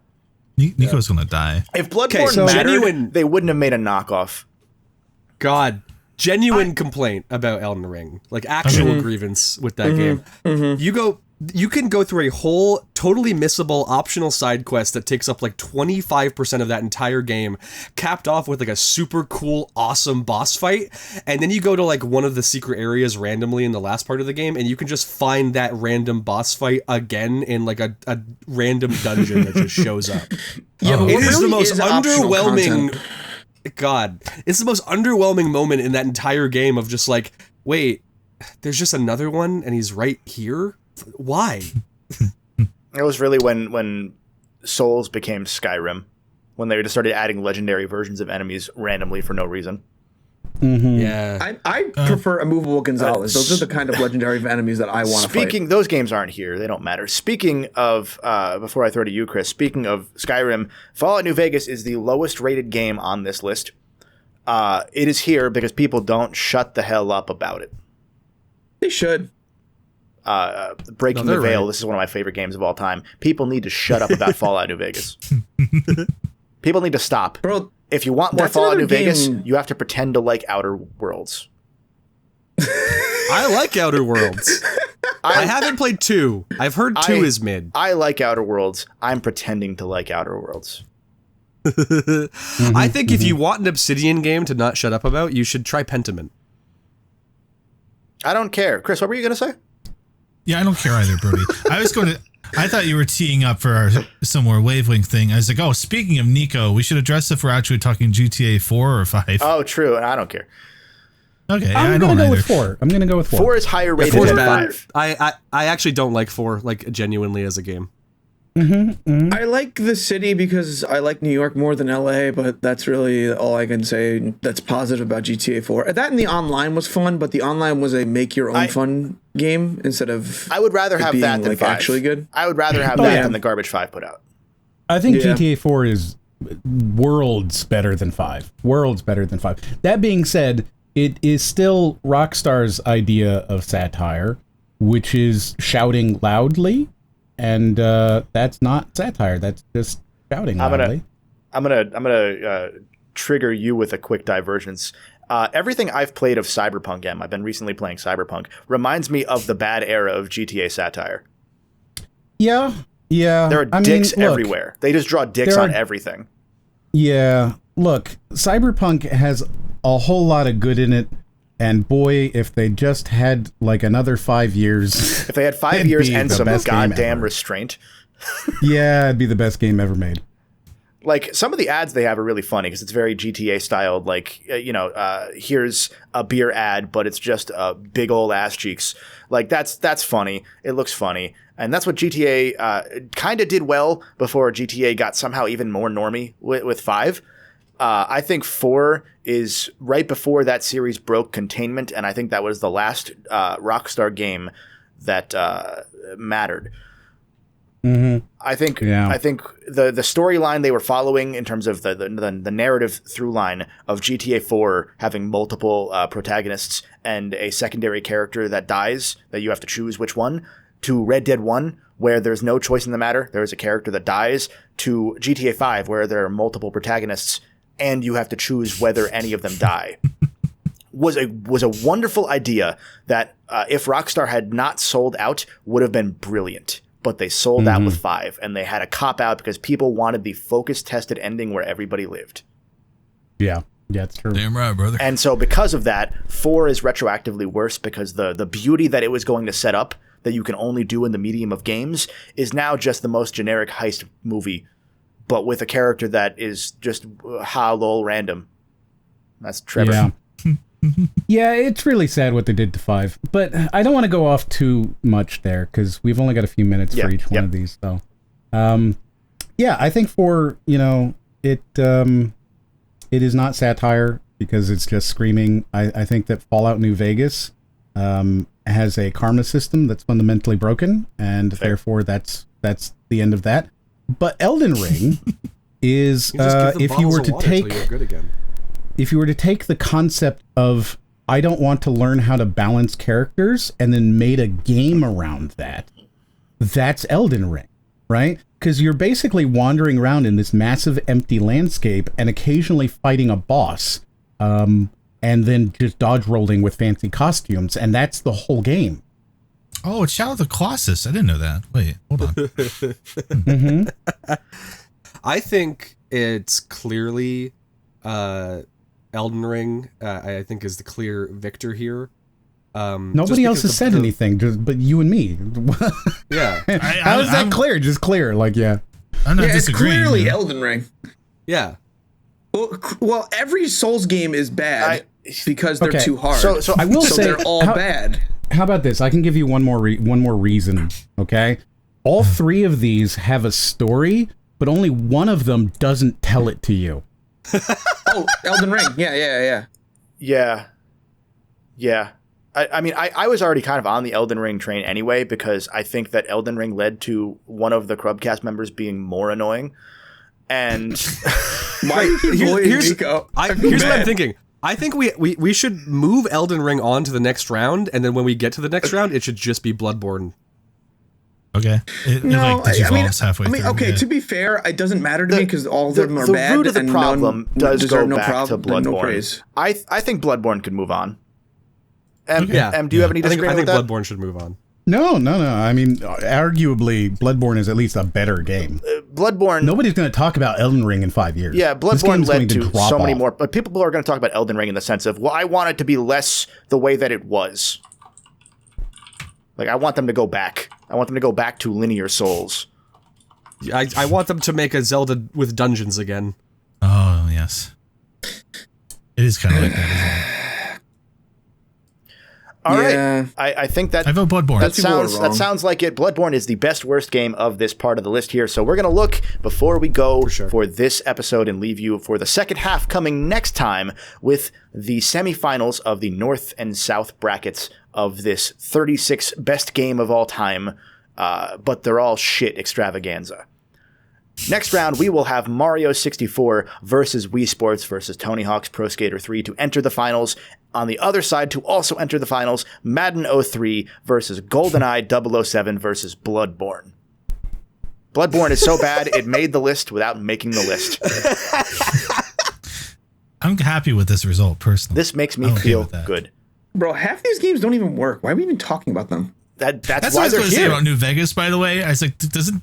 Nico's going to die. If Bloodborne mattered, they wouldn't have made a knockoff. God, genuine complaint about Elden Ring, like actual grievance with that game. You can go through a whole totally missable optional side quest that takes up like 25% of that entire game, capped off with like a super cool, awesome boss fight, and then you go to like one of the secret areas randomly in the last part of the game, and you can just find that random boss fight again in like a random dungeon that just shows up. Yeah, but it is the most underwhelming. God, it's the most underwhelming moment in that entire game of just like, wait, there's just another one and he's right here? Why? It was really when Souls became Skyrim, when they just started adding legendary versions of enemies randomly for no reason. Mm-hmm. Yeah. I prefer Immovable Gonzalez. Those are the kind of legendary enemies that I want to fight. Those games aren't here. They don't matter. Speaking of, before I throw to you, Chris, speaking of Skyrim, Fallout New Vegas is the lowest rated game on this list. It is here because people don't shut the hell up about it. They should. Breaking the Veil, This is one of my favorite games of all time. People need to shut up about Fallout New Vegas. People need to stop. Bro, if you want more Fallout New Vegas, you have to pretend to like Outer Worlds. I like Outer Worlds. I haven't played 2. I've heard 2 is mid. I like Outer Worlds. I'm pretending to like Outer Worlds. I think if you want an Obsidian game to not shut up about, you should try Pentiment. I don't care. Chris, what were you going to say? Yeah, I don't care either, Brody. I thought you were teeing up for our similar wavelength thing. I was like, oh, speaking of Nico, we should address if we're actually talking GTA 4 or 5. Oh, true. I don't care. Okay, I'm going to go with 4. I'm going to go with 4. 4 is higher rated than 5. I actually don't like 4, like, genuinely as a game. I like the city because I like New York more than LA, but that's really all I can say that's positive about GTA 4. That and the online was fun, but the online was a make your own fun game instead of I would rather have that than 5. Actually good. I would rather have that than the garbage 5 put out. I think GTA 4 is worlds better than 5. Worlds better than 5. That being said, it is still Rockstar's idea of satire, which is shouting loudly. And that's not satire. That's just shouting loudly. I'm gonna trigger you with a quick divergence. Everything I've played of Cyberpunk, I've been recently playing Cyberpunk, reminds me of the bad era of GTA satire. Yeah. There are dicks everywhere. They just draw dicks on everything. Yeah. Look, Cyberpunk has a whole lot of good in it. And boy, if they just had like another 5 years. If they had 5 years and some goddamn restraint. Yeah, it'd be the best game ever made. Like, some of the ads they have are really funny because it's very GTA styled. Like, here's a beer ad, but it's just big old ass cheeks. Like, that's funny. It looks funny. And that's what GTA kind of did well before GTA got somehow even more normie with 5. I think 4 is right before that series broke containment, and I think that was the last Rockstar game that mattered. Mm-hmm. I think the storyline they were following in terms of the narrative through line of GTA 4 having multiple protagonists and a secondary character that dies, that you have to choose which one, to Red Dead 1, where there's no choice in the matter, there is a character that dies, to GTA 5, where there are multiple protagonists and you have to choose whether any of them die, was a wonderful idea that if Rockstar had not sold out would have been brilliant. But they sold out with 5, and they had a cop out because people wanted the focus tested ending where everybody lived. Yeah, it's true. Damn right, brother. And so because of that, 4 is retroactively worse because the beauty that it was going to set up that you can only do in the medium of games is now just the most generic heist movie, but with a character that is just lol random. That's Trevor. Yeah. Yeah, it's really sad what they did to 5, but I don't want to go off too much there because we've only got a few minutes for each one of these. So, I think 4, it is not satire because it's just screaming. I think that Fallout New Vegas has a karma system that's fundamentally broken, and therefore that's the end of that. But Elden Ring is if you were to take the concept of I don't want to learn how to balance characters and then made a game around that, that's Elden Ring, right? Because you're basically wandering around in this massive empty landscape and occasionally fighting a boss, and then just dodge rolling with fancy costumes, and that's the whole game. Oh, it's Shadow of the Colossus. I didn't know that. Wait, hold on. I think it's clearly Elden Ring, I think, is the clear victor here. Nobody else has said anything, but you and me. Yeah. How is that clear? Just clear, like, yeah. I'm not disagreeing. It's clearly Elden Ring. Yeah. Well, every Souls game is bad because they're too hard. So I will say they're all bad. How about this? I can give you one more reason. Okay, all three of these have a story, but only one of them doesn't tell it to you. Elden Ring. Yeah. I mean, I was already kind of on the Elden Ring train anyway, because I think that Elden Ring led to one of the CRUBCAST members being more annoying. And here's what I'm thinking. I think we should move Elden Ring on to the next round, and then when we get to the next round, it should just be Bloodborne. Okay. Halfway through. Okay, to be fair, it doesn't matter to me because all of them are bad. The root of the problem does go back to Bloodborne. No praise. I think Bloodborne could move on. Do you have any disagreement with that? I think Bloodborne should move on. No. I mean, arguably, Bloodborne is at least a better game. Bloodborne. Nobody's going to talk about Elden Ring in 5 years. Yeah, Bloodborne led to so many more. But people are going to talk about Elden Ring in the sense of, well, I want it to be less the way that it was. Like, I want them to go back. I want them to go back to linear Souls. I want them to make a Zelda with dungeons again. Oh, yes. It is kind of like that, isn't it? All right. I think that I vote Bloodborne. That sounds like it. Bloodborne is the best worst game of this part of the list here. So we're going to look before we go for this episode and leave you for the second half coming next time with the semifinals of the North and South brackets of this 36 best game of all time, but they're all shit extravaganza. Next round, we will have Mario 64 versus Wii Sports versus Tony Hawk's Pro Skater 3 to enter the finals. On the other side, to also enter the finals, Madden 03 versus Goldeneye 007 versus Bloodborne. Bloodborne is so bad, it made the list without making the list. I'm happy with this result, personally. This makes me feel good. Bro, half these games don't even work. Why are we even talking about them? That's why what I was they're going to say here. about New Vegas, by the way. I was like,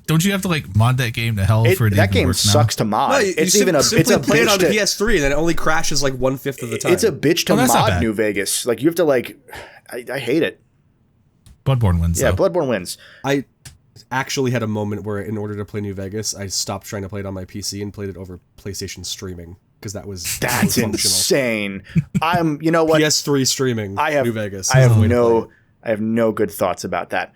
don't you have to like mod that game to hell for it? That game work sucks to mod. No, it's even a play it on bitch PS3, and then it only crashes like 1/5 of the time. It's a bitch to that's not mod bad. New Vegas. Like you have to I hate it. Bloodborne wins. Yeah, though. Bloodborne wins. I actually had a moment where, in order to play New Vegas, I stopped trying to play it on my PC and played it over PlayStation streaming because that was insane. You know what? PS3 streaming. New Vegas. I have no good thoughts about that.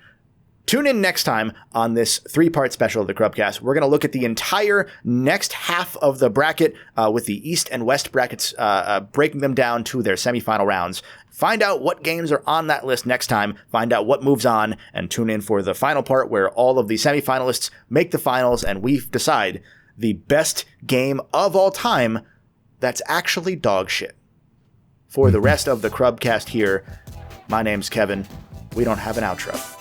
Tune in next time on this 3-part special of the CRUBCAST. We're going to look at the entire next half of the bracket with the East and West brackets, breaking them down to their semifinal rounds. Find out what games are on that list next time. Find out what moves on, and tune in for the final part where all of the semifinalists make the finals and we decide the best game of all time that's actually dog shit. For the rest of the CRUBCAST here, my name's Kevin. We don't have an outro.